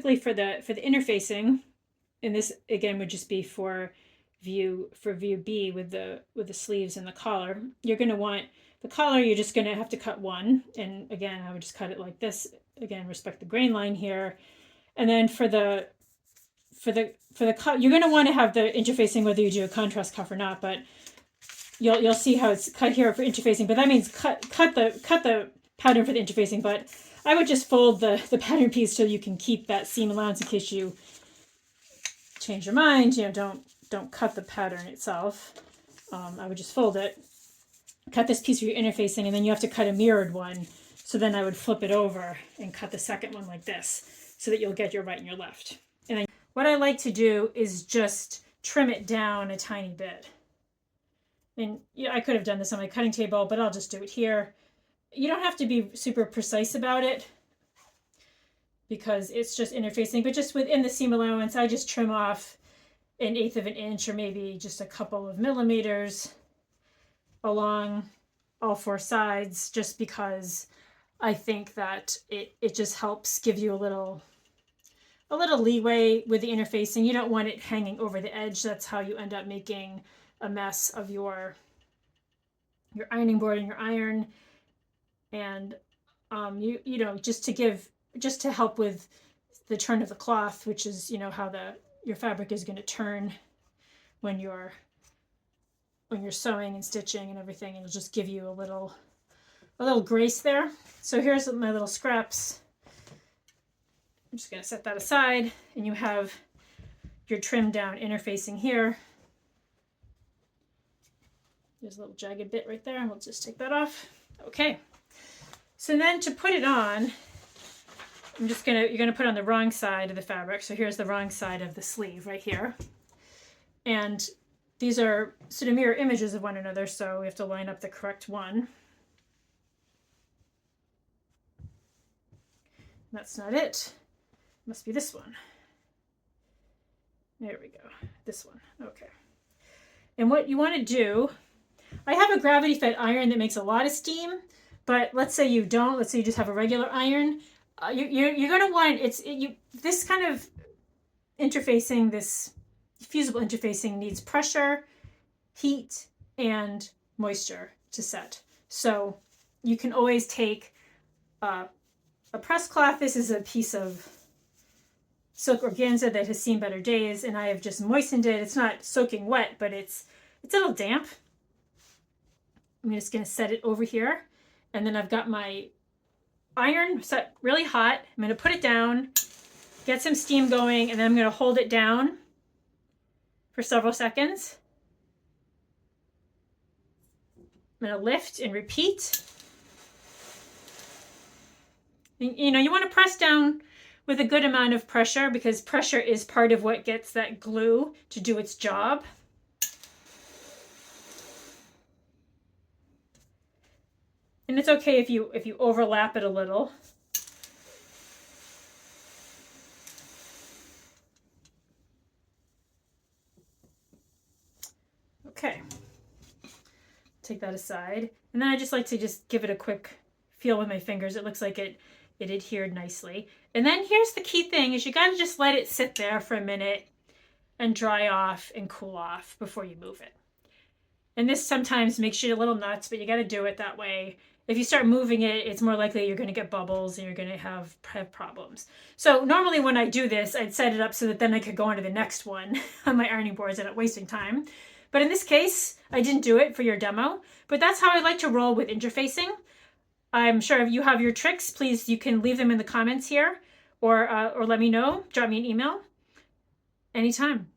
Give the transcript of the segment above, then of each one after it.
basically for the interfacing, and this again would just be for view B with the sleeves and the collar. You're going to want the collar. You're just going to have to cut one, and again, I would just cut it like this. Again, respect the grain line here, and then for the cuff, you're going to want to have the interfacing whether you do a contrast cuff or not. But you'll see how it's cut here for interfacing. But that means cut the pattern for the interfacing. But I would just fold the pattern piece so you can keep that seam allowance in case you change your mind. You know, don't cut the pattern itself. I would just fold it, cut this piece for your interfacing, and then you have to cut a mirrored one. So then I would flip it over and cut the second one like this so that you'll get your right and your left. And then what I like to do is just trim it down a tiny bit. And yeah, I could have done this on my cutting table, but I'll just do it here. You don't have to be super precise about it because it's just interfacing, but just within the seam allowance, I just trim off 1/8 of an inch or maybe just a couple of millimeters along all four sides, just because I think that it just helps give you a little leeway with the interfacing. You don't want it hanging over the edge. That's how you end up making a mess of your ironing board and your iron. And you know, just to help with the turn of the cloth, which is, you know, how your fabric is going to turn when you're sewing and stitching and everything, and it'll just give you a little grace there. So here's my little scraps. I'm just going to set that aside, and you have your trimmed down interfacing here. There's a little jagged bit right there, and we'll just take that off. Okay. So then to put it on, you're gonna put on the wrong side of the fabric. So here's the wrong side of the sleeve right here. And these are sort of mirror images of one another, so we have to line up the correct one. That's not it. It must be this one. There we go. This one. Okay. And what you want to do, I have a gravity fed iron that makes a lot of steam, but let's say you don't. Let's say you just have a regular iron. You're going to want this kind of interfacing, this fusible interfacing needs pressure, heat, and moisture to set. So you can always take a press cloth. This is a piece of silk organza that has seen better days, and I have just moistened it. It's not soaking wet, but it's a little damp. I'm just going to set it over here, and then I've got my iron set really hot. I'm going to put it down, get some steam going, and then I'm going to hold it down for several seconds. I'm going to lift and repeat. You know, you want to press down with a good amount of pressure because pressure is part of what gets that glue to do its job. And it's okay if you overlap it a little. Okay. Take that aside. And then I just like to just give it a quick feel with my fingers. It looks like it adhered nicely. And then here's the key thing is you got to just let it sit there for a minute and dry off and cool off before you move it. And this sometimes makes you a little nuts, but you got to do it that way. If you start moving it, it's more likely you're going to get bubbles and you're going to have problems. So normally when I do this, I'd set it up so that then I could go on to the next one on my ironing boards and not wasting time. But in this case, I didn't do it for your demo, but that's how I like to roll with interfacing. I'm sure if you have your tricks, please, you can leave them in the comments here or let me know, drop me an email anytime.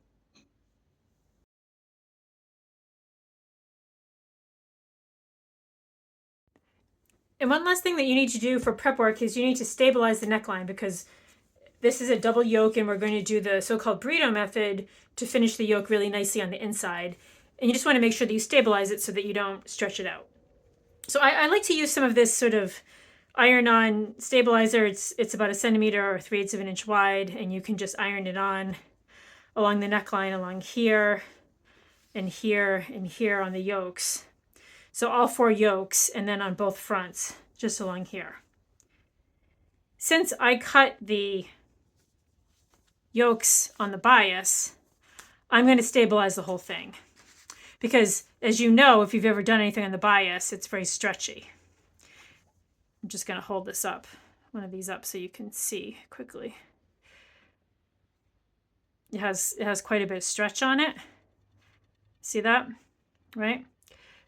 And one last thing that you need to do for prep work is you need to stabilize the neckline because this is a double yoke and we're going to do the so-called burrito method to finish the yoke really nicely on the inside. And you just want to make sure that you stabilize it so that you don't stretch it out. So I like to use some of this sort of iron-on stabilizer. It's about 1 centimeter or 3/8 of an inch wide, and you can just iron it on along the neckline, along here, and here, and here on the yokes. So all 4 yokes, and then on both fronts, just along here. Since I cut the yokes on the bias, I'm going to stabilize the whole thing. Because as you know, if you've ever done anything on the bias, it's very stretchy. I'm just going to hold this up, one of these up, so you can see quickly. It has quite a bit of stretch on it. See that? Right?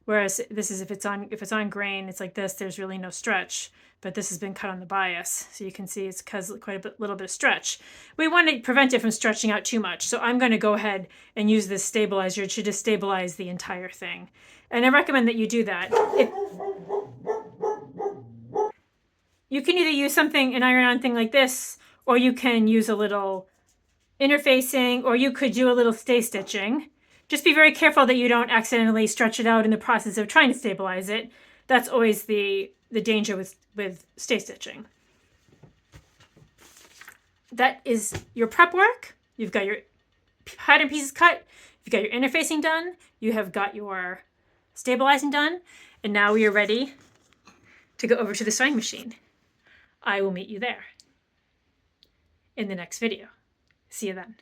Whereas this is if it's on grain, it's like this, there's really no stretch, but this has been cut on the bias. So you can see it's quite a little bit of stretch. We want to prevent it from stretching out too much. So I'm going to go ahead and use this stabilizer to just stabilize the entire thing. And I recommend that you do that. You can either use an iron-on thing like this, or you can use a little interfacing, or you could do a little stay stitching. Just be very careful that you don't accidentally stretch it out in the process of trying to stabilize it. That's always the danger with stay stitching. That is your prep work. You've got your pattern pieces cut. You've got your interfacing done. You have got your stabilizing done. And now we are ready to go over to the sewing machine. I will meet you there in the next video. See you then.